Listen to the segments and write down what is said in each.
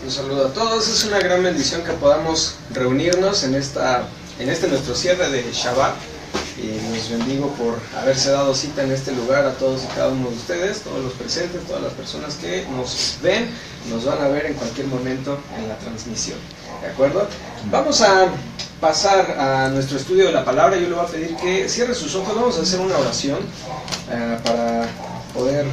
Un saludo a todos. Es una gran bendición que podamos reunirnos en este nuestro cierre de Shabbat. Les bendigo por haberse dado cita en este lugar a todos y cada uno de ustedes, todos los presentes, todas las personas que nos ven, nos van a ver en cualquier momento en la transmisión. ¿De acuerdo? Vamos a pasar a nuestro estudio de la palabra. Yo le voy a pedir que cierre sus ojos. Vamos a hacer una oración para poder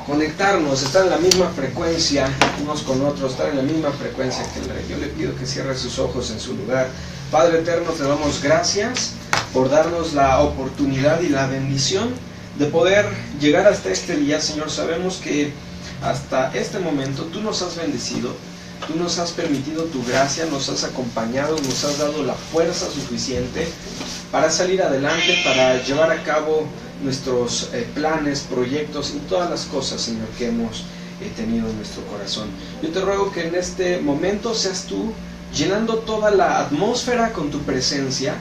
conectarnos, estar en la misma frecuencia unos con otros, estar en la misma frecuencia que el Rey. Yo le pido que cierre sus ojos en su lugar. Padre eterno, te damos gracias por darnos la oportunidad y la bendición de poder llegar hasta este día, Señor. Sabemos que hasta este momento tú nos has bendecido, tú nos has permitido tu gracia, nos has acompañado, nos has dado la fuerza suficiente para salir adelante, para llevar a cabo nuestros planes, proyectos y todas las cosas, Señor, que hemos tenido en nuestro corazón. Yo te ruego que en este momento seas tú llenando toda la atmósfera con tu presencia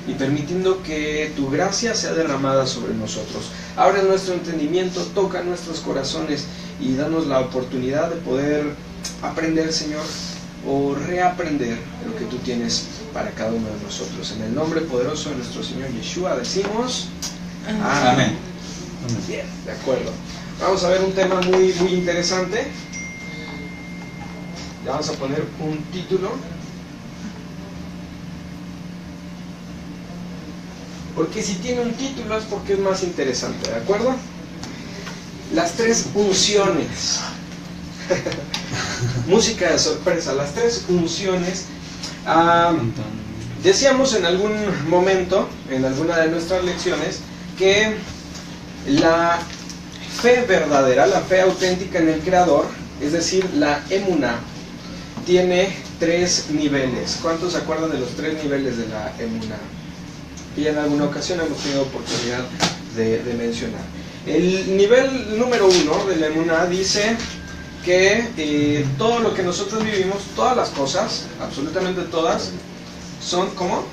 y permitiendo que tu gracia sea derramada sobre nosotros. Abre nuestro entendimiento, toca nuestros corazones y danos la oportunidad de poder aprender, Señor, o reaprender lo que tú tienes para cada uno de nosotros. En el nombre poderoso de nuestro Señor Yeshua decimos amén. Bien, de acuerdo. Vamos a ver un tema muy interesante. Le vamos a poner un título, porque si tiene un título es porque es más interesante, ¿de acuerdo? Las tres unciones. Música de sorpresa, las tres unciones. Decíamos en algún momento, en alguna de nuestras lecciones, que la fe verdadera, la fe auténtica en el Creador, es decir, la emuná, tiene tres niveles. ¿Cuántos se acuerdan de los tres niveles de la emuná? Y en alguna ocasión hemos tenido oportunidad de mencionar. El nivel número 1 de la emuná dice que todo lo que nosotros vivimos, todas las cosas, absolutamente todas, son ¿cómo?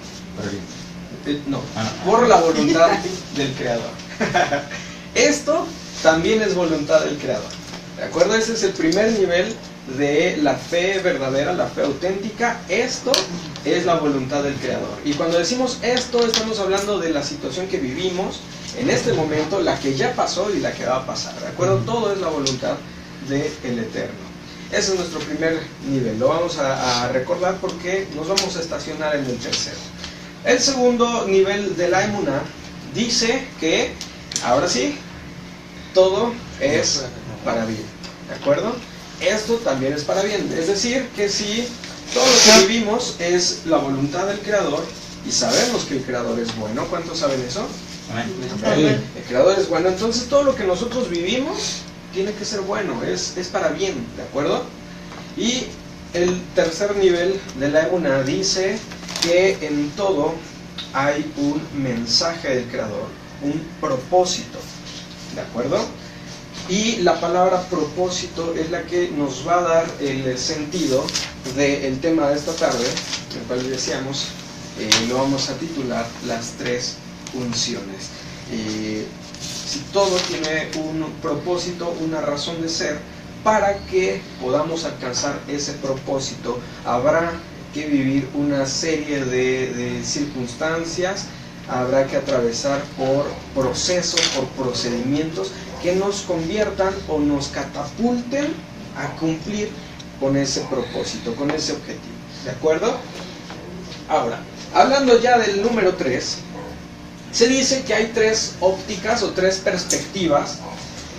No, por la voluntad del Creador. Esto también es voluntad del Creador. ¿De acuerdo? Ese es el primer nivel de la fe verdadera, la fe auténtica. Esto es la voluntad del Creador. Y cuando decimos esto, estamos hablando de la situación que vivimos en este momento, la que ya pasó y la que va a pasar. ¿De acuerdo? Todo es la voluntad del Eterno. Ese es nuestro primer nivel. Lo vamos a recordar porque nos vamos a estacionar en el tercero. El segundo nivel de la emuná dice que, ahora sí, todo es para bien. ¿De acuerdo? Esto también es para bien. Es decir, que si todo lo que vivimos es la voluntad del Creador y sabemos que el Creador es bueno, ¿cuántos saben eso? Amén. El Creador es bueno, entonces todo lo que nosotros vivimos tiene que ser bueno, es para bien, ¿de acuerdo? Y el tercer nivel de la emuná dice que en todo hay un mensaje del Creador, un propósito, ¿de acuerdo? Y la palabra propósito es la que nos va a dar el sentido del tema de esta tarde, el cual decíamos, lo vamos a titular las tres unciones. Si todo tiene un propósito, una razón de ser, para que podamos alcanzar ese propósito, habrá que vivir una serie de circunstancias, habrá que atravesar por procesos, por procedimientos que nos conviertan o nos catapulten a cumplir con ese propósito, con ese objetivo. ¿De acuerdo? Ahora, hablando ya del número 3, se dice que hay tres ópticas o tres perspectivas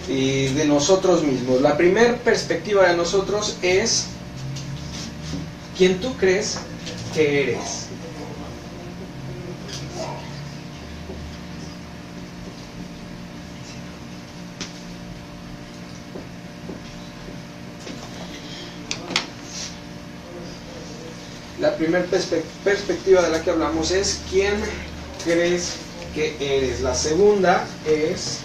de nosotros mismos. La primera perspectiva de nosotros es ¿quién tú crees que eres? La primera perspectiva de la que hablamos es ¿quién crees que eres? La segunda es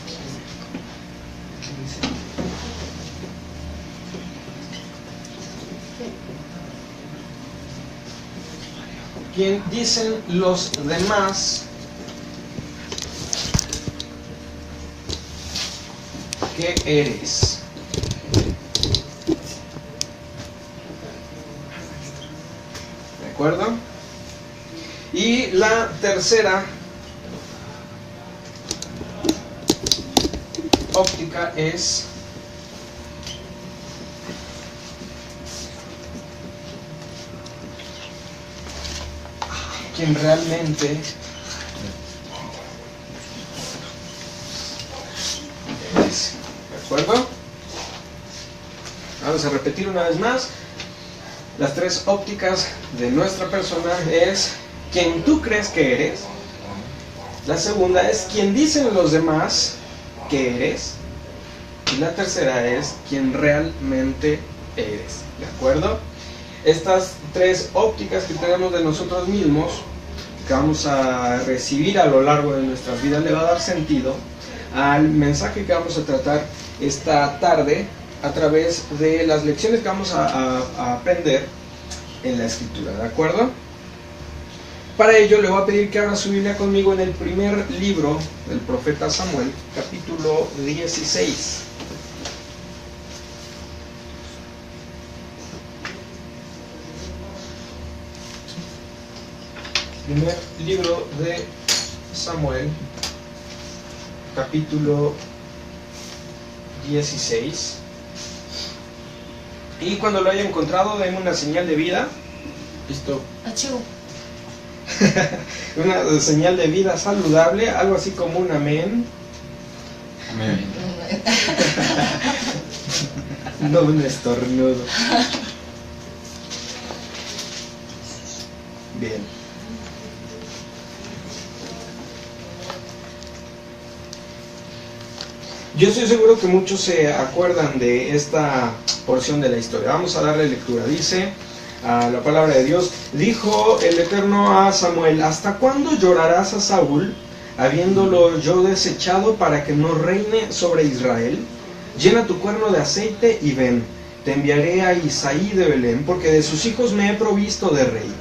¿quién dicen los demás que eres? acuerdo? Y la tercera óptica es quien realmente es. ¿De acuerdo? Vamos a repetir una vez más. Las tres ópticas de nuestra persona es quien tú crees que eres. La segunda es quien dicen los demás que eres. Y la tercera es quien realmente eres. ¿De acuerdo? Estas tres ópticas que tenemos de nosotros mismos, que vamos a recibir a lo largo de nuestras vidas, le va a dar sentido al mensaje que vamos a tratar esta tarde a través de las lecciones que vamos a aprender en la Escritura, ¿de acuerdo? Para ello le voy a pedir que abra su Biblia conmigo en el primer libro del profeta Samuel, capítulo 16. Primer libro de Samuel, capítulo 16. Y cuando lo haya encontrado, denme una señal de vida. Listo. Achú. Una señal de vida saludable, algo así como un amén. Amén. No un estornudo. Bien. Yo estoy seguro que muchos se acuerdan de esta porción de la historia. Vamos a darle lectura. Dice la palabra de Dios: dijo el Eterno a Samuel: ¿hasta cuándo llorarás a Saúl, habiéndolo yo desechado para que no reine sobre Israel? Llena tu cuerno de aceite y ven. Te enviaré a Isaí de Belén, porque de sus hijos me he provisto de rey.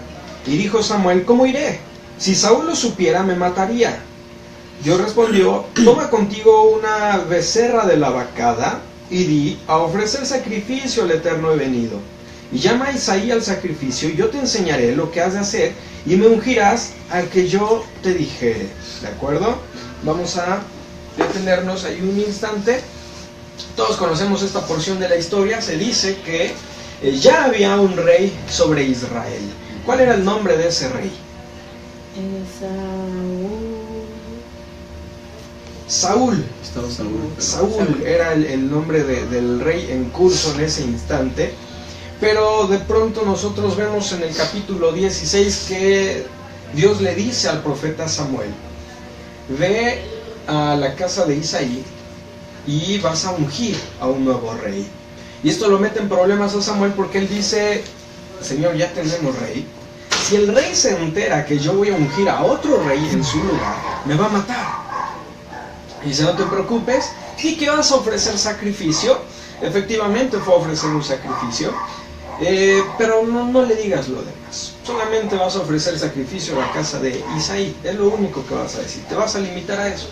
Y dijo Samuel: ¿cómo iré? Si Saúl lo supiera, me mataría. Dios respondió: toma contigo una becerra de la vacada y di: a ofrecer sacrificio al Eterno he venido. Y llama a Isaí al sacrificio, y yo te enseñaré lo que has de hacer, y me ungirás al que yo te dijere. ¿De acuerdo? Vamos a detenernos ahí un instante. Todos conocemos esta porción de la historia. Se dice que ya había un rey sobre Israel. ¿Cuál era el nombre de ese rey? Saúl. Saúl era el nombre del rey en curso en ese instante. Pero de pronto nosotros vemos en el capítulo 16 que Dios le dice al profeta Samuel: ve a la casa de Isaí y vas a ungir a un nuevo rey. Y esto lo mete en problemas a Samuel, porque él dice: Señor, ya tenemos rey. Si el rey se entera que yo voy a ungir a otro rey en su lugar, me va a matar. Y dice: no te preocupes. ¿Y que vas a ofrecer sacrificio? Efectivamente fue a ofrecer un sacrificio, pero no le digas lo demás. Solamente vas a ofrecer sacrificio a la casa de Isaí. Es lo único que vas a decir. Te vas a limitar a eso.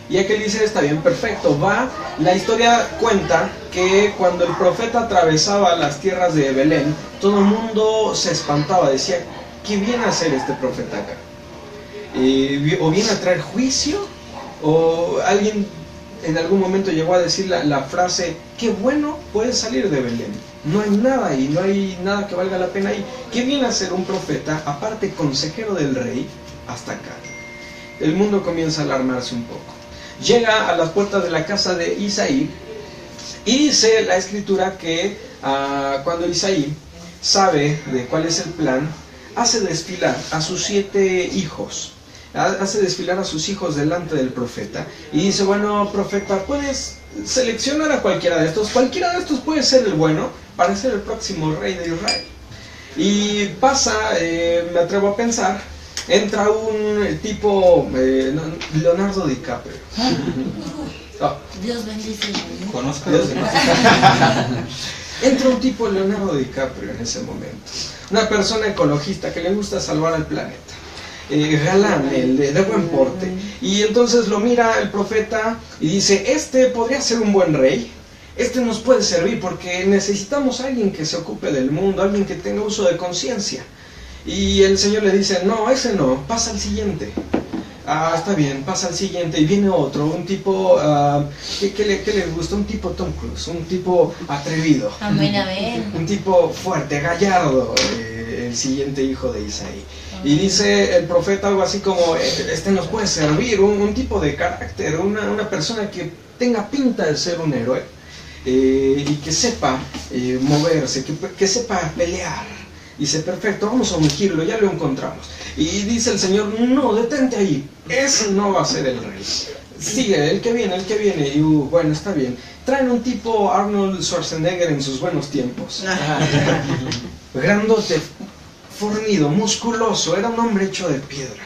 Y aquel dice: está bien, perfecto, va. La historia cuenta que cuando el profeta atravesaba las tierras de Belén, todo el mundo se espantaba. Decía: ¿qué viene a hacer este profeta acá? ¿O viene a traer juicio? O alguien en algún momento llegó a decir la frase: qué bueno puede salir de Belén. No hay nada ahí, no hay nada que valga la pena ahí. ¿Qué viene a ser un profeta, aparte consejero del rey, hasta acá? El mundo comienza a alarmarse un poco. Llega a las puertas de la casa de Isaí, y dice la escritura que cuando Isaí sabe de cuál es el plan, hace desfilar a sus 7 hijos. Hace desfilar a sus hijos delante del profeta y dice: bueno, profeta, puedes seleccionar a cualquiera de estos. Cualquiera de estos puede ser el bueno para ser el próximo rey de Israel. Y pasa, me atrevo a pensar, entra un tipo Leonardo DiCaprio. Oh. Dios bendice. Conozco. Entra un tipo Leonardo DiCaprio en ese momento. Una persona ecologista que le gusta salvar al planeta. Galán, de buen porte. Y entonces lo mira el profeta y dice: este podría ser un buen rey. Este nos puede servir porque necesitamos a alguien que se ocupe del mundo, alguien que tenga uso de conciencia. Y el Señor le dice, no, ese no, pasa al siguiente. Ah, está bien, pasa al siguiente. Y viene otro, un tipo, ¿qué le gusta? Un tipo Tom Cruise, un tipo atrevido. Amén, amén. Un tipo fuerte, gallardo, el siguiente hijo de Isaí. Y dice el profeta algo así como, este nos puede servir, un tipo de carácter, una persona que tenga pinta de ser un héroe, y que sepa moverse, que sepa pelear. Dice, perfecto, vamos a ungirlo, ya lo encontramos. Y dice el Señor, no, detente ahí, ese no va a ser el rey. Sigue, el que viene. Y bueno, está bien. Traen un tipo Arnold Schwarzenegger en sus buenos tiempos. Grandote, fornido, musculoso, era un hombre hecho de piedra.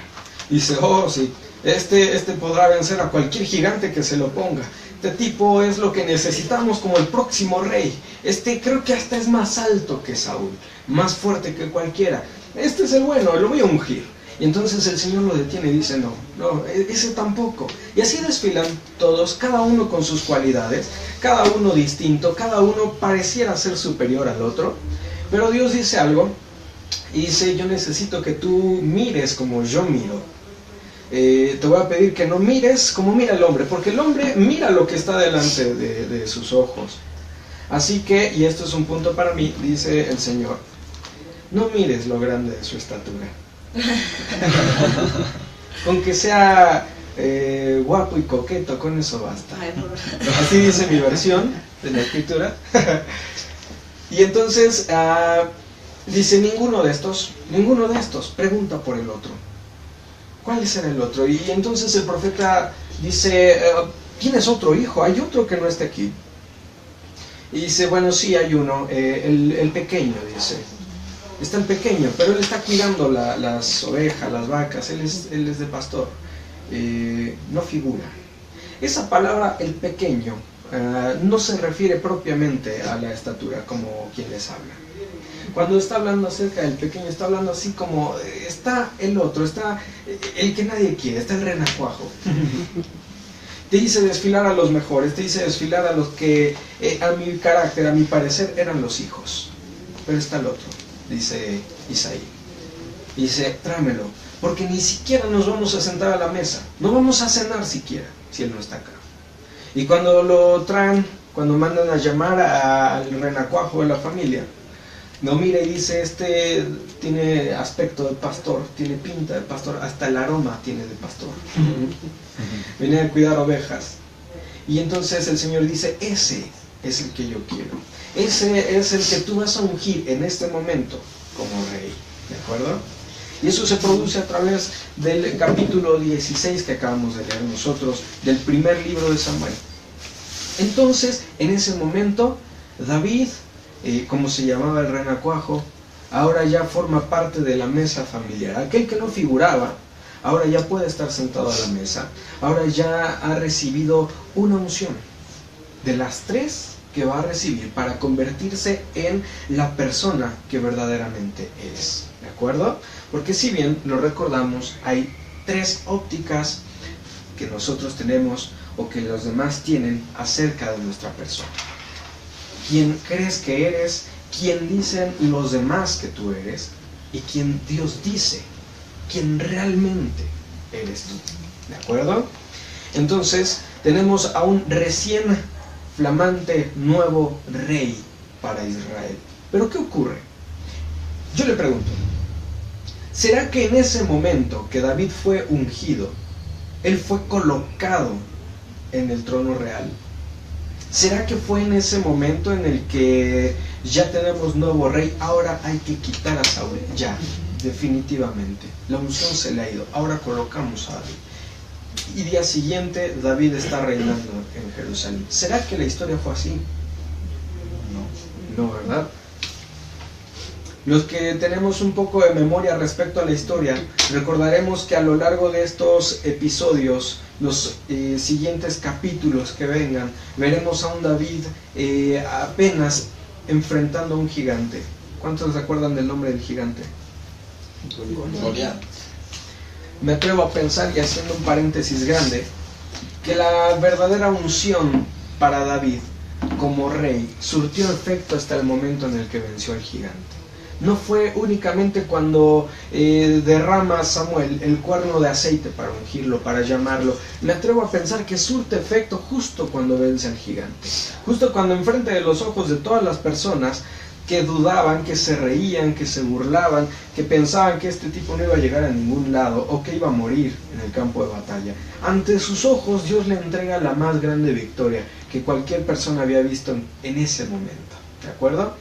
Dice, oh sí, este podrá vencer a cualquier gigante que se lo ponga. Este tipo es lo que necesitamos como el próximo rey. Creo que hasta es más alto que Saúl, más fuerte que cualquiera. Este es el bueno, lo voy a ungir. Y entonces el Señor lo detiene y dice, no, ese tampoco. Y así desfilan todos, cada uno con sus cualidades, cada uno distinto, cada uno pareciera ser superior al otro. Pero Dios dice algo, y dice, yo necesito que tú mires como yo miro. Te voy a pedir que no mires como mira el hombre, porque el hombre mira lo que está delante de sus ojos. Así que, y esto es un punto para mí, dice el Señor, no mires lo grande de su estatura. Con que sea guapo y coqueto, con eso basta. Así dice mi versión de la escritura. Y entonces dice, ninguno de estos, pregunta por el otro. ¿Cuál será el otro? Y entonces el profeta dice, ¿tienes otro hijo? ¿Hay otro que no esté aquí? Y dice, bueno, sí hay uno, el pequeño, dice. Está el pequeño, pero él está cuidando las ovejas, las vacas, él es de pastor. No figura. Esa palabra, el pequeño, no se refiere propiamente a la estatura, como quien les habla. Cuando está hablando acerca del pequeño, está hablando así como, está el otro, está el que nadie quiere, está el renacuajo. Te dice desfilar a los mejores, te dice desfilar a los que a mi carácter, a mi parecer, eran los hijos. Pero está el otro, dice Isaí. Dice, tráemelo, porque ni siquiera nos vamos a sentar a la mesa, no vamos a cenar siquiera, si él no está acá. Y cuando lo traen, cuando mandan a llamar al renacuajo de la familia, no mira y dice, este tiene aspecto de pastor, tiene pinta de pastor, hasta el aroma tiene de pastor. Viene a cuidar ovejas. Y entonces el Señor dice, ese es el que yo quiero. Ese es el que tú vas a ungir en este momento como rey. ¿De acuerdo? Y eso se produce a través del capítulo 16 que acabamos de leer nosotros, del primer libro de Samuel. Entonces, en ese momento, David, como se llamaba el renacuajo, ahora ya forma parte de la mesa familiar. Aquel que no figuraba, ahora ya puede estar sentado a la mesa. Ahora ya ha recibido una unción de las 3 que va a recibir para convertirse en la persona que verdaderamente es. ¿De acuerdo? Porque si bien lo recordamos, hay 3 ópticas que nosotros tenemos o que los demás tienen acerca de nuestra persona. ¿Quién crees que eres? ¿Quién dicen los demás que tú eres? Y quién Dios dice, quién realmente eres tú. ¿De acuerdo? Entonces, tenemos a un recién flamante nuevo rey para Israel. ¿Pero qué ocurre? Yo le pregunto, ¿será que en ese momento que David fue ungido, él fue colocado en el trono real? ¿Será que fue en ese momento en el que ya tenemos nuevo rey, ahora hay que quitar a Saúl? Ya, definitivamente. La unción se le ha ido, ahora colocamos a David. Y día siguiente David está reinando en Jerusalén. ¿Será que la historia fue así? No, ¿verdad? Los que tenemos un poco de memoria respecto a la historia, recordaremos que a lo largo de estos episodios, los siguientes capítulos que vengan, veremos a un David apenas enfrentando a un gigante. ¿Cuántos recuerdan del nombre del gigante? Goliat. Me atrevo a pensar, y haciendo un paréntesis grande, que la verdadera unción para David como rey surtió efecto hasta el momento en el que venció al gigante. No fue únicamente cuando derrama Samuel el cuerno de aceite para ungirlo, para llamarlo. Me atrevo a pensar que surte efecto justo cuando vence al gigante. Justo cuando enfrente de los ojos de todas las personas que dudaban, que se reían, que se burlaban, que pensaban que este tipo no iba a llegar a ningún lado o que iba a morir en el campo de batalla. Ante sus ojos Dios le entrega la más grande victoria que cualquier persona había visto en ese momento. ¿De acuerdo?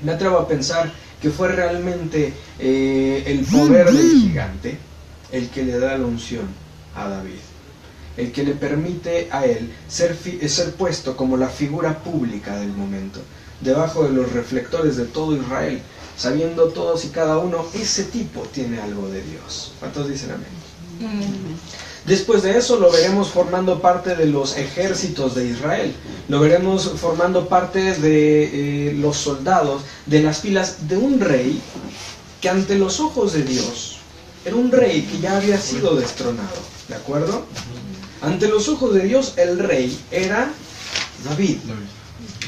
Me atrevo a pensar que fue realmente el poder del gigante el que le da la unción a David, el que le permite a él ser puesto como la figura pública del momento, debajo de los reflectores de todo Israel, sabiendo todos y cada uno, ese tipo tiene algo de Dios. ¿Cuántos dicen amén? Después de eso lo veremos formando parte de los ejércitos de Israel, lo veremos formando parte de los soldados, de las filas de un rey que ante los ojos de Dios era un rey que ya había sido destronado, ¿de acuerdo? Ante los ojos de Dios el rey era David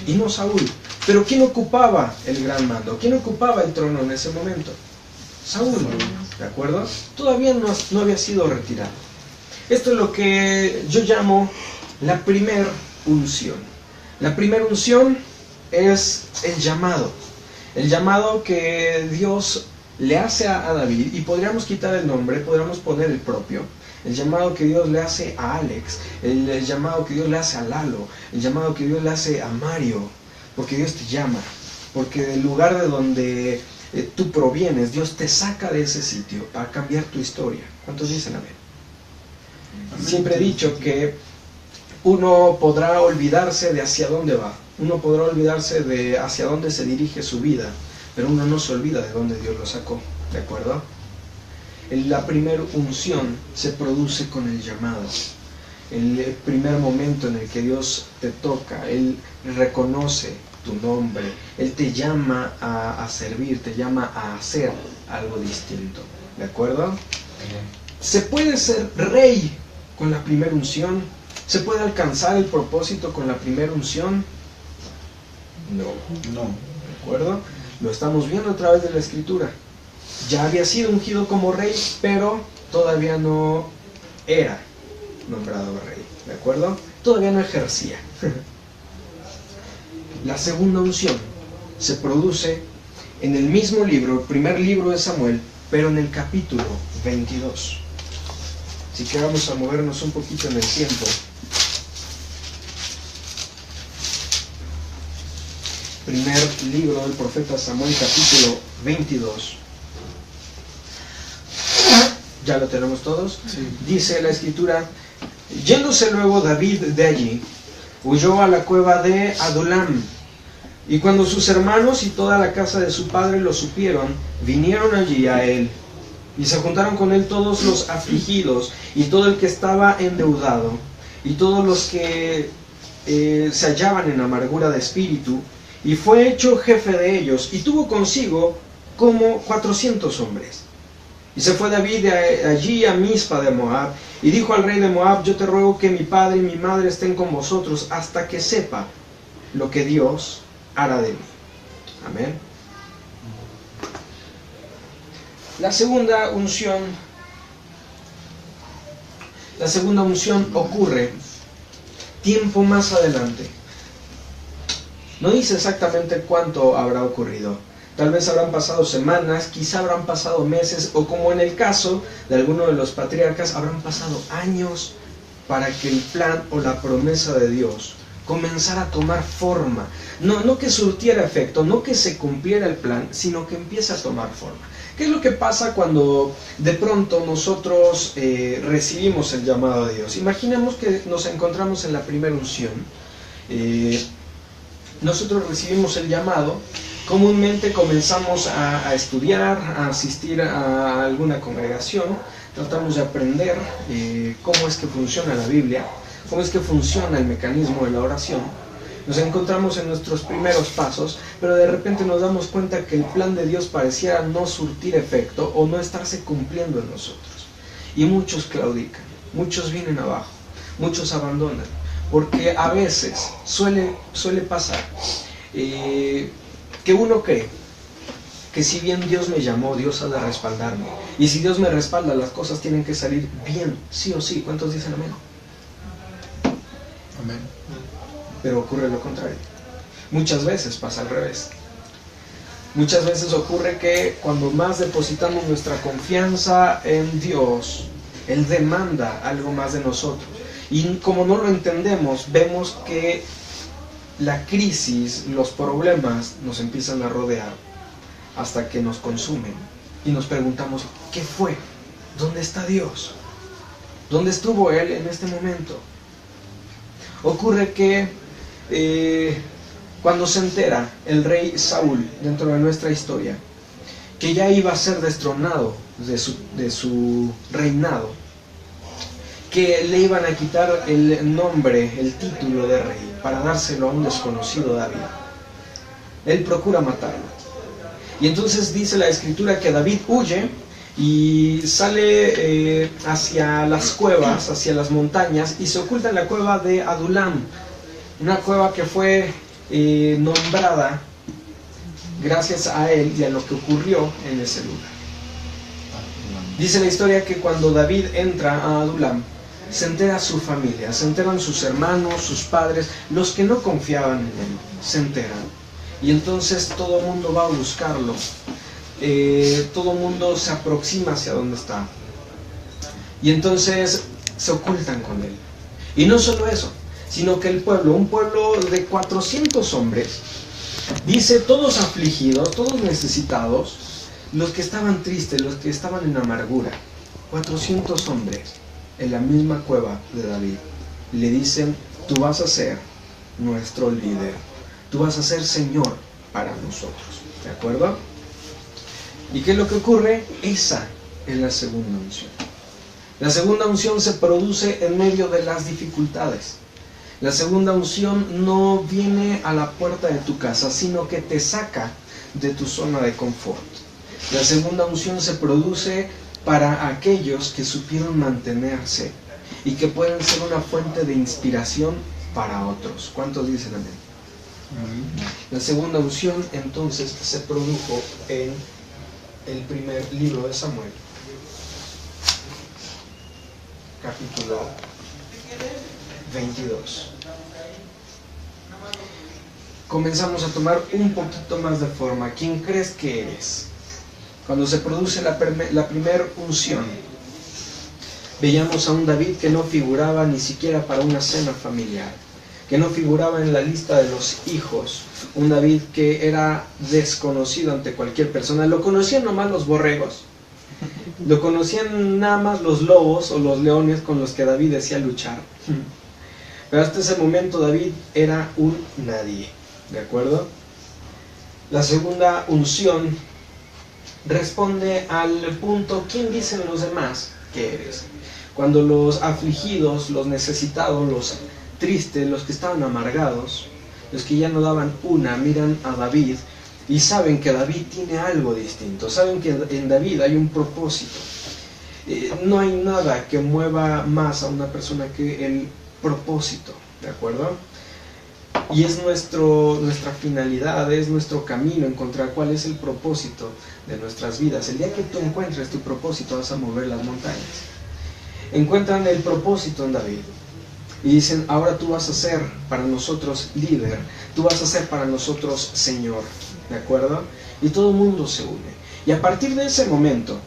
y no Saúl. Pero ¿quién ocupaba el gran mando? ¿Quién ocupaba el trono en ese momento? Saúl, ¿de acuerdo? Todavía no había sido retirado. Esto es lo que yo llamo la primer unción. La primera unción es el llamado que Dios le hace a David, y podríamos quitar el nombre, podríamos poner el propio, el llamado que Dios le hace a Alex, el llamado que Dios le hace a Lalo, el llamado que Dios le hace a Mario, porque Dios te llama, porque del lugar de donde tú provienes, Dios te saca de ese sitio para cambiar tu historia. ¿Cuántos dicen amén? Siempre he dicho que uno podrá olvidarse de hacia dónde va, uno podrá olvidarse de hacia dónde se dirige su vida, pero uno no se olvida de dónde Dios lo sacó, ¿de acuerdo? La primera unción se produce con el llamado. El primer momento en el que Dios te toca, Él reconoce tu nombre, Él te llama a servir, te llama a hacer algo distinto, ¿de acuerdo? ¿Se puede ser rey con la primera unción? ¿Se puede alcanzar el propósito con la primera unción? No. ¿De acuerdo? Lo estamos viendo a través de la Escritura. Ya había sido ungido como rey, pero todavía no era nombrado rey, ¿de acuerdo? Todavía no ejercía. La segunda unción se produce en el mismo libro, el primer libro de Samuel, pero en el capítulo 22. Así que vamos a movernos un poquito en el tiempo. Primer libro del profeta Samuel, capítulo 22. ¿Ya lo tenemos todos? Sí. Dice la Escritura: yéndose luego David de allí, huyó a la cueva de Adulam. Y cuando sus hermanos y toda la casa de su padre lo supieron, vinieron allí a él. Y se juntaron con él todos los afligidos, y todo el que estaba endeudado, y todos los que se hallaban en amargura de espíritu, y fue hecho jefe de ellos, y tuvo consigo como 400 hombres. Y se fue David de allí a Mizpa de Moab, y dijo al rey de Moab: yo te ruego que mi padre y mi madre estén con vosotros, hasta que sepa lo que Dios hará de mí. Amén. La segunda unción ocurre tiempo más adelante. No dice exactamente cuánto habrá ocurrido. Tal vez habrán pasado semanas, quizá habrán pasado meses, o como en el caso de alguno de los patriarcas, habrán pasado años para que el plan o la promesa de Dios comenzara a tomar forma. No que surtiera efecto, no que se cumpliera el plan, sino que empiece a tomar forma. ¿Qué es lo que pasa cuando de pronto nosotros recibimos el llamado de Dios? Imaginemos que nos encontramos en la primera unción. Nosotros recibimos el llamado, comúnmente comenzamos a estudiar, a asistir a alguna congregación, tratamos de aprender cómo es que funciona la Biblia, cómo es que funciona el mecanismo de la oración. Nos encontramos en nuestros primeros pasos, pero de repente nos damos cuenta que el plan de Dios pareciera no surtir efecto o no estarse cumpliendo en nosotros. Y muchos claudican, muchos vienen abajo, muchos abandonan, porque a veces suele pasar que uno cree que si bien Dios me llamó, Dios ha de respaldarme. Y si Dios me respalda, las cosas tienen que salir bien, sí o sí. ¿Cuántos dicen amén? Amén. Pero ocurre lo contrario. Muchas veces pasa al revés. Muchas veces ocurre que cuando más depositamos nuestra confianza en Dios, Él demanda algo más de nosotros. Y como no lo entendemos, vemos que la crisis, los problemas nos empiezan a rodear hasta que nos consumen. Y nos preguntamos, ¿qué fue? ¿Dónde está Dios? ¿Dónde estuvo Él en este momento? Ocurre que cuando se entera el rey Saúl, dentro de nuestra historia, que ya iba a ser destronado de su reinado, que le iban a quitar el nombre, el título de rey, para dárselo a un desconocido David, él procura matarlo. Y entonces dice la escritura que David huye y sale hacia las cuevas, hacia las montañas, y se oculta en la cueva de Adulam, una cueva que fue nombrada gracias a él y a lo que ocurrió en ese lugar. Dice la historia que cuando David entra a Adulam, se entera su familia, se enteran sus hermanos, sus padres, los que no confiaban en él, se enteran. Y entonces todo el mundo va a buscarlo, todo el mundo se aproxima hacia donde está. Y entonces se ocultan con él. Y no solo eso, sino que el pueblo, un pueblo de 400 hombres, dice todos afligidos, todos necesitados, los que estaban tristes, los que estaban en amargura, 400 hombres en la misma cueva de David, le dicen, tú vas a ser nuestro líder, tú vas a ser Señor para nosotros, ¿de acuerdo? ¿Y qué es lo que ocurre? Esa es la segunda unción. La segunda unción se produce en medio de las dificultades. La segunda unción no viene a la puerta de tu casa, sino que te saca de tu zona de confort. La segunda unción se produce para aquellos que supieron mantenerse y que pueden ser una fuente de inspiración para otros. ¿Cuántos dicen amén? La segunda unción entonces se produjo en el primer libro de Samuel, capítulo 22. Comenzamos a tomar un poquito más de forma. ¿Quién crees que eres? Cuando se produce la primera unción, veíamos a un David que no figuraba ni siquiera para una cena familiar, que no figuraba en la lista de los hijos, un David que era desconocido ante cualquier persona. Lo conocían nomás los borregos, lo conocían nada más los lobos o los leones con los que David decía luchar. Pero hasta ese momento David era un nadie, ¿de acuerdo? La segunda unción responde al punto, ¿quién dicen los demás que eres? Cuando los afligidos, los necesitados, los tristes, los que estaban amargados, los que ya no daban una, miran a David y saben que David tiene algo distinto, saben que en David hay un propósito. No hay nada que mueva más a una persona que el propósito, ¿de acuerdo? Y es nuestra finalidad, es nuestro camino, encontrar cuál es el propósito de nuestras vidas. El día que tú encuentres tu propósito vas a mover las montañas. Encuentran el propósito en David y dicen, ahora tú vas a ser para nosotros líder, tú vas a ser para nosotros Señor, ¿de acuerdo? Y todo el mundo se une. Y a partir de ese momento,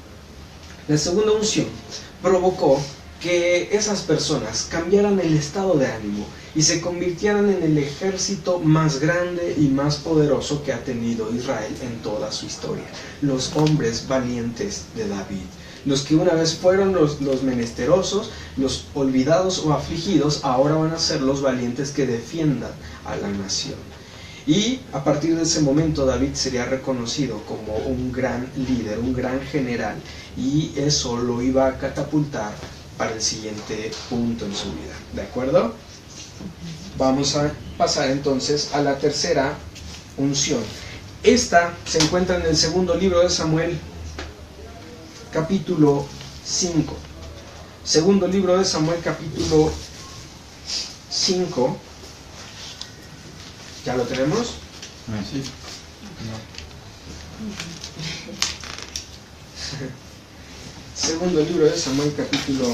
la segunda unción provocó que esas personas cambiaran el estado de ánimo y se convirtieran en el ejército más grande y más poderoso que ha tenido Israel en toda su historia. Los hombres valientes de David. Los que una vez fueron los menesterosos, los olvidados o afligidos, ahora van a ser los valientes que defiendan a la nación. Y a partir de ese momento David sería reconocido como un gran líder, un gran general, y eso lo iba a catapultar para el siguiente punto en su vida, ¿de acuerdo? Vamos a pasar entonces a la tercera unción. Esta se encuentra en el segundo libro de Samuel, capítulo 5. Segundo libro de Samuel, capítulo 5. ¿Ya lo tenemos? Sí. Segundo libro de Samuel, capítulo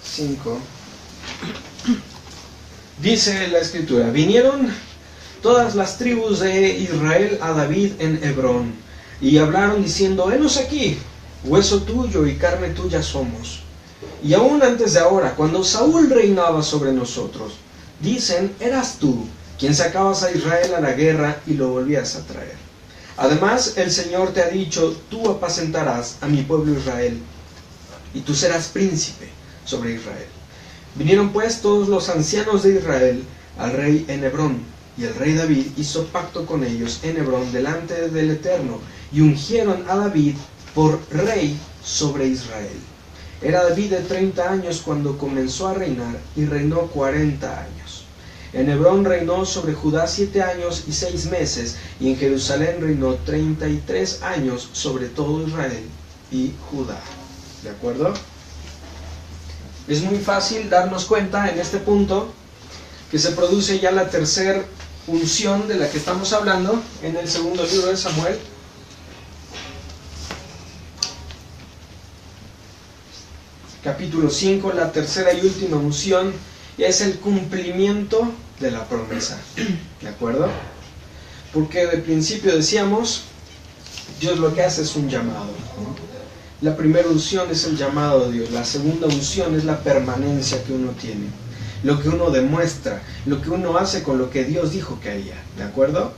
5. Dice la escritura: vinieron todas las tribus de Israel a David en Hebrón, y hablaron diciendo: henos aquí, hueso tuyo y carne tuya somos. Y aún antes de ahora, cuando Saúl reinaba sobre nosotros, dicen: eras tú quien sacabas a Israel a la guerra y lo volvías a traer. Además, el Señor te ha dicho: tú apacentarás a mi pueblo Israel, y tú serás príncipe sobre Israel. Vinieron pues todos los ancianos de Israel al rey en Hebrón, y el rey David hizo pacto con ellos en Hebrón delante del Eterno, y ungieron a David por rey sobre Israel. Era David de 30 años cuando comenzó a reinar, y reinó 40 años. En Hebrón reinó sobre Judá 7 años y 6 meses, y en Jerusalén reinó 33 años sobre todo Israel y Judá. ¿De acuerdo? Es muy fácil darnos cuenta en este punto que se produce ya la tercera unción de la que estamos hablando en el segundo libro de Samuel. Capítulo 5, la tercera y última unción, y es el cumplimiento de la promesa. ¿De acuerdo? Porque de principio decíamos, Dios lo que hace es un llamado, ¿no? La primera unción es el llamado de Dios, la segunda unción es la permanencia que uno tiene, lo que uno demuestra, lo que uno hace con lo que Dios dijo que haría. ¿De acuerdo?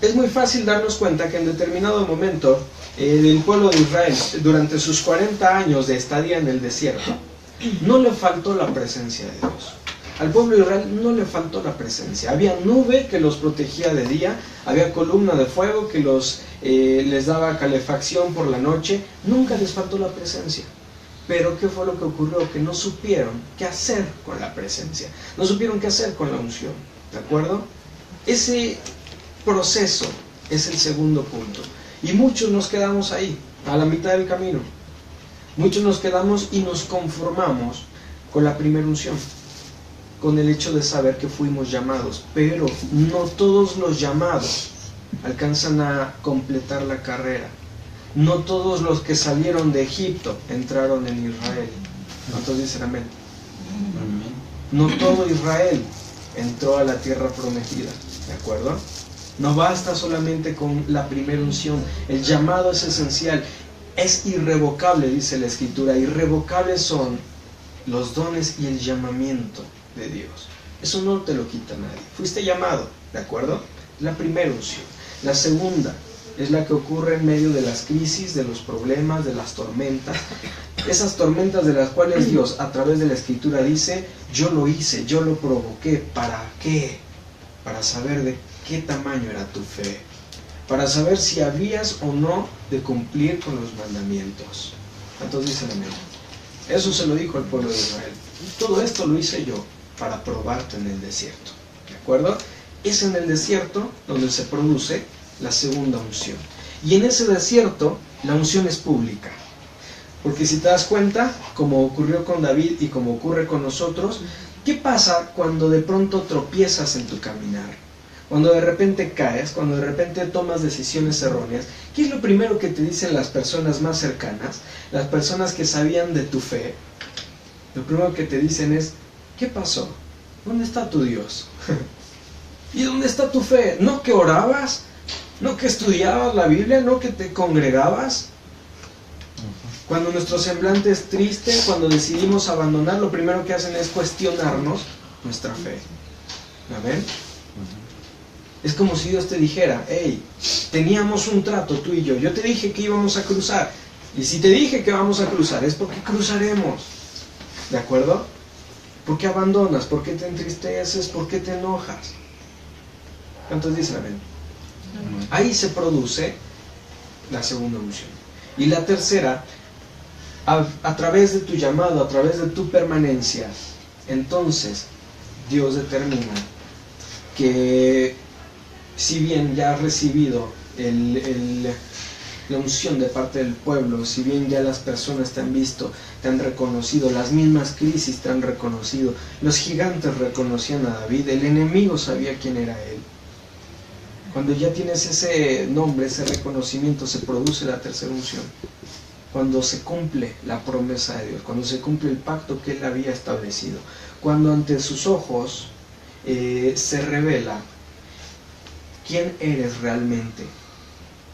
Es muy fácil darnos cuenta que en determinado momento el pueblo de Israel, durante sus 40 años de estadía en el desierto, no le faltó la presencia de Dios. Al pueblo de Israel no le faltó la presencia. Había nube que los protegía de día, había columna de fuego que les daba calefacción por la noche. Nunca les faltó la presencia. Pero ¿qué fue lo que ocurrió? Que no supieron qué hacer con la presencia, no supieron qué hacer con la unción. ¿De acuerdo? Ese proceso es el segundo punto. Y muchos nos quedamos ahí, a la mitad del camino. Muchos nos quedamos y nos conformamos con la primera unción, con el hecho de saber que fuimos llamados, pero no todos los llamados alcanzan a completar la carrera. No todos los que salieron de Egipto entraron en Israel. ¿Cuántos dicen amén? No todo Israel entró a la tierra prometida. ¿De acuerdo? No basta solamente con la primera unción. El llamado es esencial. Es irrevocable, dice la Escritura. Irrevocables son los dones y el llamamiento de Dios. Eso no te lo quita nadie. Fuiste llamado, ¿de acuerdo? La primera unción. La segunda es la que ocurre en medio de las crisis, de los problemas, de las tormentas. Esas tormentas de las cuales Dios, a través de la Escritura, dice: yo lo hice, yo lo provoqué. ¿Para qué? Para saber de qué tamaño era tu fe. Para saber si habías o no de cumplir con los mandamientos. Entonces dicen amén. Eso se lo dijo al pueblo de Israel. Todo esto lo hice yo para probarte en el desierto. ¿De acuerdo? Es en el desierto donde se produce la segunda unción. Y en ese desierto la unción es pública. Porque si te das cuenta, como ocurrió con David y como ocurre con nosotros, ¿qué pasa cuando de pronto tropiezas en tu caminar? Cuando de repente caes, cuando de repente tomas decisiones erróneas, ¿qué es lo primero que te dicen las personas más cercanas? Las personas que sabían de tu fe. Lo primero que te dicen es: ¿qué pasó? ¿Dónde está tu Dios? ¿Y dónde está tu fe? ¿No que orabas? ¿No que estudiabas la Biblia? ¿No que te congregabas? Cuando nuestro semblante es triste, cuando decidimos abandonar, lo primero que hacen es cuestionarnos nuestra fe. ¿Amén? Es como si Dios te dijera: hey, teníamos un trato tú y yo te dije que íbamos a cruzar, y si te dije que vamos a cruzar es porque cruzaremos. ¿De acuerdo? ¿Por qué abandonas? ¿Por qué te entristeces? ¿Por qué te enojas? ¿Cuántos dicen amén? Ahí se produce la segunda unción. Y la tercera, a través de tu llamado, a través de tu permanencia, entonces Dios determina que si bien ya has recibido la unción de parte del pueblo, si bien ya las personas te han visto, te han reconocido, las mismas crisis te han reconocido, los gigantes reconocían a David, el enemigo sabía quién era él. Cuando ya tienes ese nombre, ese reconocimiento, se produce la tercera unción. Cuando se cumple la promesa de Dios, cuando se cumple el pacto que Él había establecido, cuando ante sus ojos se revela quién eres realmente,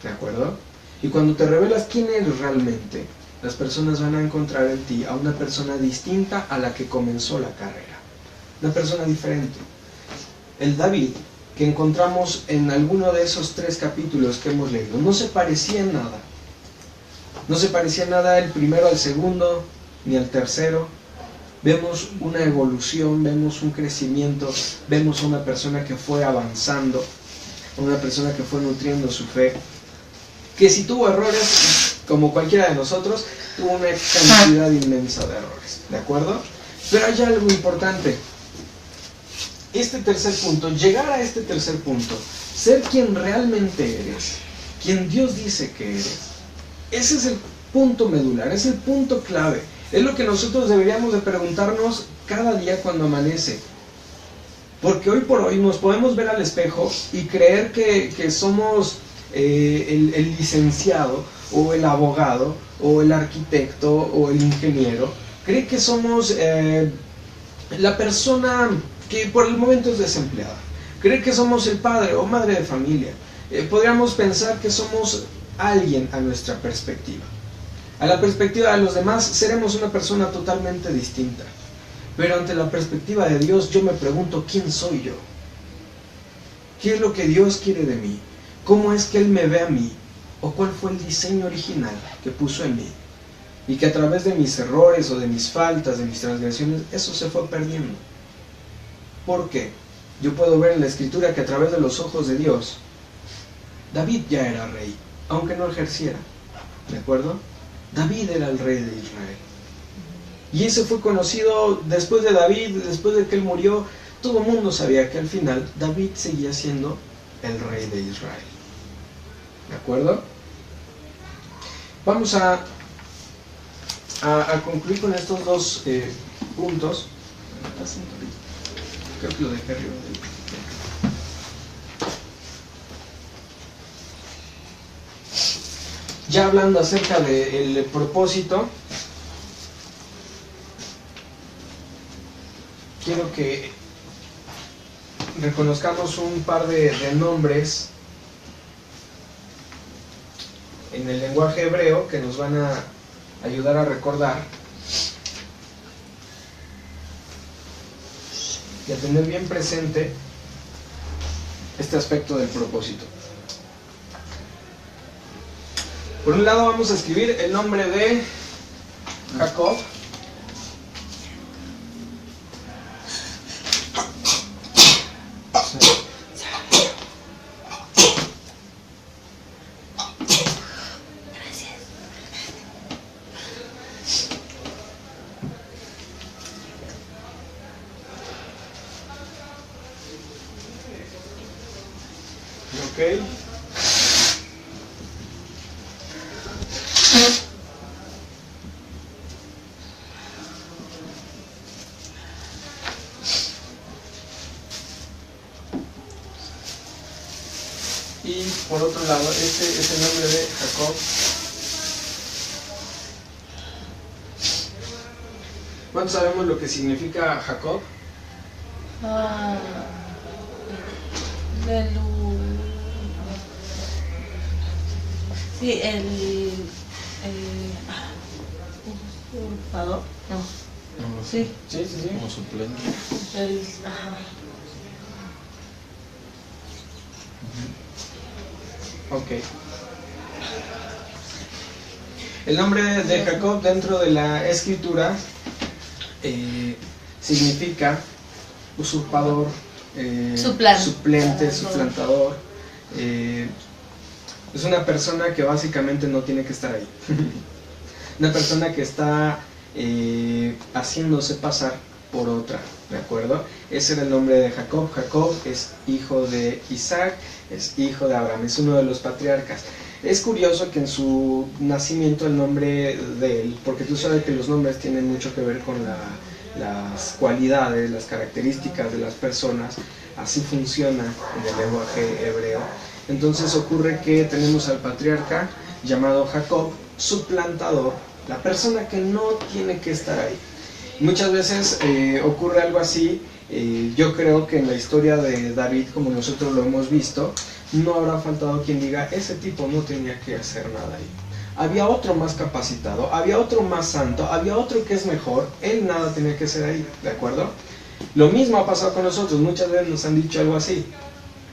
¿de acuerdo? Y cuando te revelas quién eres realmente, las personas van a encontrar en ti a una persona distinta a la que comenzó la carrera, una persona diferente. El David que encontramos en alguno de esos 3 capítulos que hemos leído no se parecía en nada. No se parecía nada el primero al segundo, ni al tercero. Vemos una evolución, vemos un crecimiento, vemos a una persona que fue avanzando, una persona que fue nutriendo su fe, que si tuvo errores, como cualquiera de nosotros, tuvo una cantidad inmensa de errores, ¿de acuerdo? Pero hay algo importante. Este tercer punto, llegar a este tercer punto, ser quien realmente eres, quien Dios dice que eres, ese es el punto medular, es el punto clave. Es lo que nosotros deberíamos de preguntarnos cada día cuando amanece. Porque hoy por hoy nos podemos ver al espejo y creer que somos el licenciado, o el abogado, o el arquitecto, o el ingeniero. Cree que somos la persona que por el momento es desempleada. Cree que somos el padre o madre de familia. Podríamos pensar que somos alguien a nuestra perspectiva. A la perspectiva de los demás seremos una persona totalmente distinta. Pero ante la perspectiva de Dios yo me pregunto, ¿quién soy yo? ¿Qué es lo que Dios quiere de mí? ¿Cómo es que Él me ve a mí? ¿O cuál fue el diseño original que puso en mí? Y que a través de mis errores o de mis faltas, de mis transgresiones, eso se fue perdiendo. ¿Por qué? Yo puedo ver en la Escritura que a través de los ojos de Dios, David ya era rey, aunque no ejerciera. ¿De acuerdo? David era el rey de Israel. Y ese fue conocido después de David, después de que él murió. Todo el mundo sabía que al final David seguía siendo el rey de Israel. ¿De acuerdo? Vamos a concluir con estos 2 puntos. Creo que lo dejé arriba. Ya hablando acerca del propósito, quiero que reconozcamos un par de nombres en el lenguaje hebreo que nos van a ayudar a recordar y a tener bien presente este aspecto del propósito. Por un lado vamos a escribir el nombre de Jacob. Ok. Y por otro lado, este es el nombre de Jacob. ¿Cuántos sabemos lo que significa Jacob? Sí, el usurpador, no. Sí. Sí. Como suplente. Ajá. Ok. El nombre de Jacob dentro de la escritura significa usurpador, suplente, suplantador. Es una persona que básicamente no tiene que estar ahí. Una persona que está haciéndose pasar por otra, ¿de acuerdo? Ese era el nombre de Jacob. Jacob es hijo de Isaac, es hijo de Abraham, es uno de los patriarcas. Es curioso que en su nacimiento el nombre de él, porque tú sabes que los nombres tienen mucho que ver con las cualidades, las características de las personas, así funciona en el lenguaje hebreo. Entonces ocurre que tenemos al patriarca llamado Jacob, suplantador, la persona que no tiene que estar ahí. Muchas veces ocurre algo así. Yo creo que en la historia de David, como nosotros lo hemos visto, no habrá faltado quien diga, ese tipo no tenía que hacer nada ahí. Había otro más capacitado, había otro más santo, había otro que es mejor, él nada tenía que hacer ahí, ¿de acuerdo? Lo mismo ha pasado con nosotros, muchas veces nos han dicho algo así,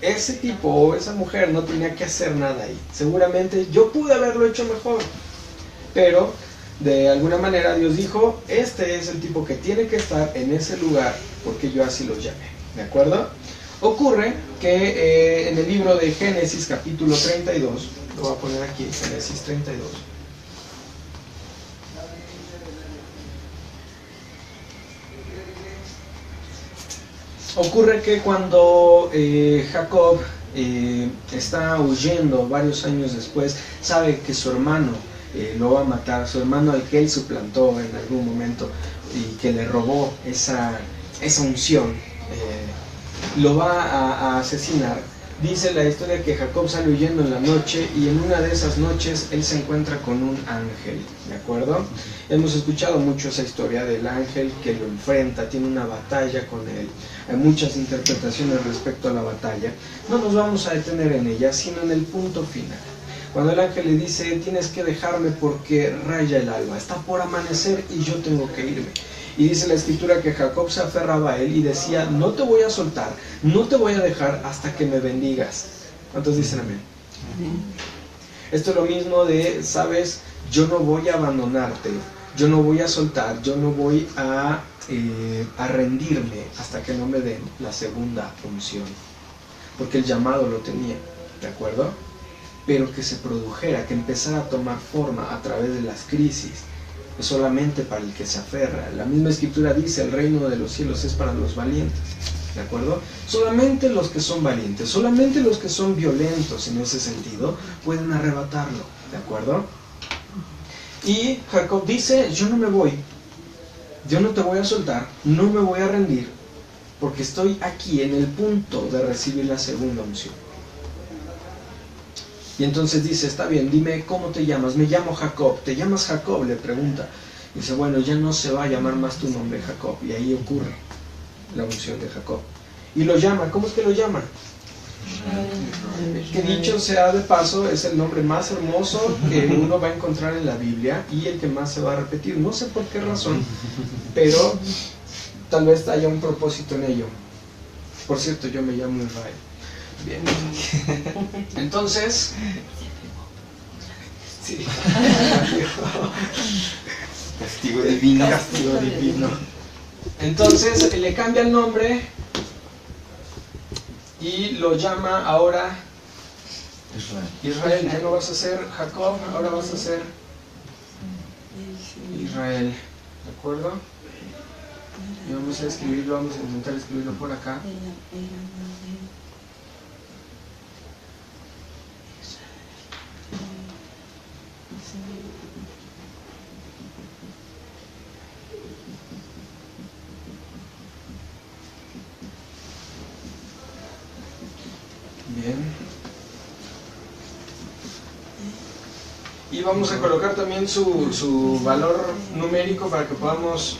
ese tipo o esa mujer no tenía que hacer nada ahí, seguramente yo pude haberlo hecho mejor, pero de alguna manera Dios dijo, este es el tipo que tiene que estar en ese lugar, porque yo así lo llamé, ¿de acuerdo? Ocurre que en el libro de Génesis capítulo 32, lo voy a poner aquí, Génesis 32. Ocurre que cuando Jacob está huyendo varios años después, sabe que su hermano lo va a matar, su hermano al que él suplantó en algún momento y que le robó esa unción, lo va a asesinar. Dice la historia que Jacob sale huyendo en la noche y en una de esas noches él se encuentra con un ángel, ¿de acuerdo? Hemos escuchado mucho esa historia del ángel que lo enfrenta, tiene una batalla con él. Hay muchas interpretaciones respecto a la batalla. No nos vamos a detener en ella, sino en el punto final. Cuando el ángel le dice, tienes que dejarme porque raya el alba, está por amanecer y yo tengo que irme. Y dice la escritura que Jacob se aferraba a él y decía, no te voy a soltar, no te voy a dejar hasta que me bendigas. ¿Cuántos dicen amén? Esto es lo mismo de, sabes, yo no voy a abandonarte, yo no voy a soltar, yo no voy a rendirme hasta que no me den la segunda unción. Porque el llamado lo tenía, ¿de acuerdo? Pero que se produjera, que empezara a tomar forma a través de las crisis, es solamente para el que se aferra. La misma escritura dice, el reino de los cielos es para los valientes, ¿de acuerdo? Solamente los que son valientes, solamente los que son violentos en ese sentido, pueden arrebatarlo, ¿de acuerdo? Y Jacob dice, yo no me voy, yo no te voy a soltar, no me voy a rendir, porque estoy aquí en el punto de recibir la segunda unción. Y entonces dice, está bien, dime cómo te llamas. Me llamo Jacob. ¿Te llamas Jacob?, le pregunta. Dice, bueno, ya no se va a llamar más tu nombre Jacob. Y ahí ocurre la unción de Jacob. Y lo llama. ¿Cómo es que lo llama? Que dicho sea de paso, es el nombre más hermoso que uno va a encontrar en la Biblia y el que más se va a repetir. No sé por qué razón, pero tal vez haya un propósito en ello. Por cierto, yo me llamo Israel. Bien. Entonces, sí. Castigo divino. Castigo divino. Entonces le cambia el nombre y lo llama ahora Israel. Ya no vas a ser Jacob, ahora vas a ser Israel. ¿De acuerdo? Y vamos a escribirlo, vamos a intentar escribirlo por acá. Bien. Y vamos a colocar también su valor numérico para que podamos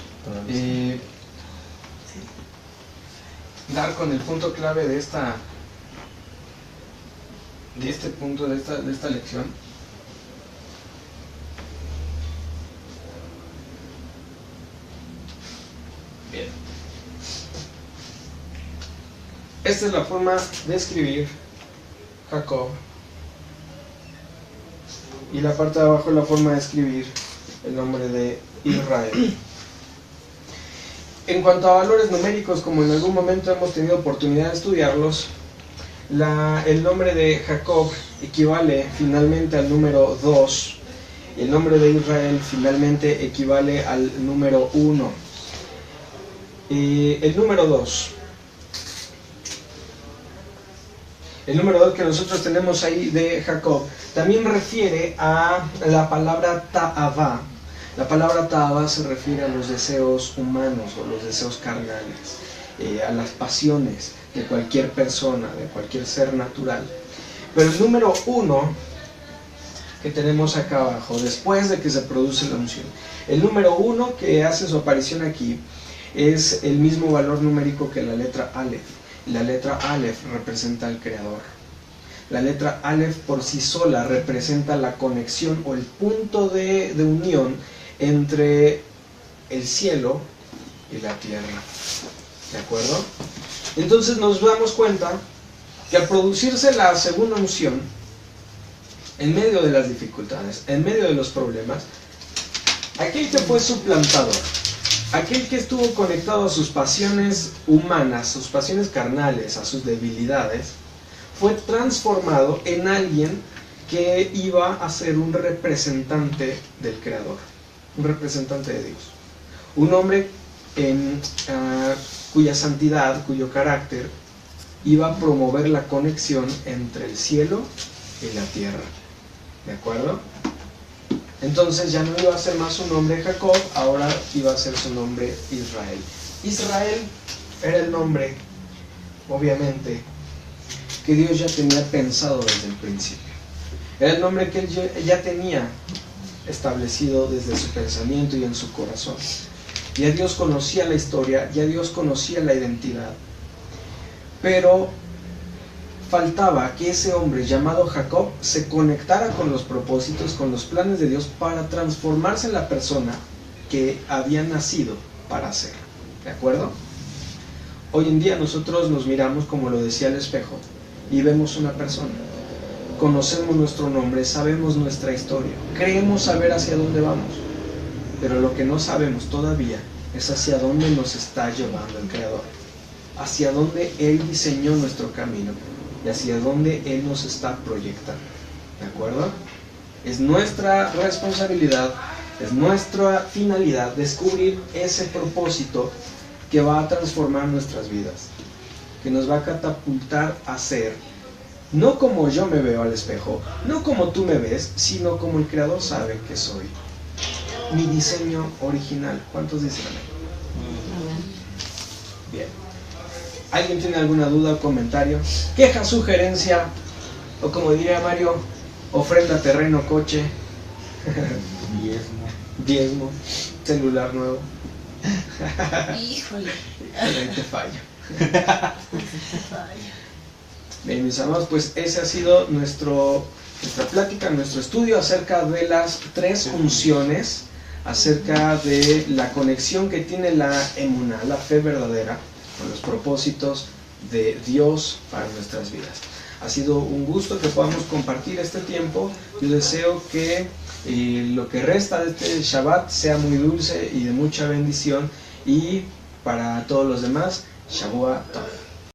dar con el punto clave de este punto, de esta lección. Bien. Esta es la forma de escribir Jacob. Y la parte de abajo es la forma de escribir el nombre de Israel. En cuanto a valores numéricos, como en algún momento hemos tenido oportunidad de estudiarlos, el nombre de Jacob equivale finalmente al número 2. Y el nombre de Israel finalmente equivale al número 1. El número 2. El número 2 que nosotros tenemos ahí de Jacob también refiere a la palabra ta'avá. La palabra ta'avá se refiere a los deseos humanos o los deseos carnales, a las pasiones de cualquier persona, de cualquier ser natural. Pero el número 1 que tenemos acá abajo, después de que se produce la unción, el número 1 que hace su aparición aquí es el mismo valor numérico que la letra Aleph. La letra Aleph representa al Creador. La letra Aleph por sí sola representa la conexión o el punto de unión entre el cielo y la tierra. ¿De acuerdo? Entonces nos damos cuenta que al producirse la segunda unción, en medio de las dificultades, en medio de los problemas, aquel que fue suplantador, aquel que estuvo conectado a sus pasiones humanas, sus pasiones carnales, a sus debilidades, fue transformado en alguien que iba a ser un representante del Creador, un representante de Dios. Un hombre cuya santidad, cuyo carácter, iba a promover la conexión entre el cielo y la tierra. ¿De acuerdo? Entonces ya no iba a ser más su nombre Jacob, ahora iba a ser su nombre Israel. Israel era el nombre, obviamente, que Dios ya tenía pensado desde el principio. Era el nombre que Él ya tenía establecido desde su pensamiento y en su corazón. Ya Dios conocía la historia, ya Dios conocía la identidad. Pero faltaba que ese hombre llamado Jacob se conectara con los propósitos, con los planes de Dios para transformarse en la persona que había nacido para ser. ¿De acuerdo? Hoy en día nosotros nos miramos, como lo decía el espejo, y vemos una persona. Conocemos nuestro nombre, sabemos nuestra historia, creemos saber hacia dónde vamos, pero lo que no sabemos todavía es hacia dónde nos está llevando el Creador, hacia dónde Él diseñó nuestro camino y hacia dónde Él nos está proyectando. ¿De acuerdo? Es nuestra responsabilidad, es nuestra finalidad descubrir ese propósito que va a transformar nuestras vidas, que nos va a catapultar a ser, no como yo me veo al espejo, no como tú me ves, sino como el Creador sabe que soy. Mi diseño original. ¿Cuántos dicen amén? Bien. ¿Alguien tiene alguna duda o comentario? Queja, sugerencia, o como diría Mario, ofrenda, terreno, coche, diezmo, celular nuevo. Híjole. Ahí te fallo. Bien, mis amados, pues ese ha sido nuestra plática, nuestro estudio acerca de las tres unciones, acerca de la conexión que tiene la emuná, la fe verdadera, con los propósitos de Dios para nuestras vidas. Ha sido un gusto que podamos compartir este tiempo. Yo deseo que lo que resta de este Shabbat sea muy dulce y de mucha bendición, y para todos los demás, Shavua Tov.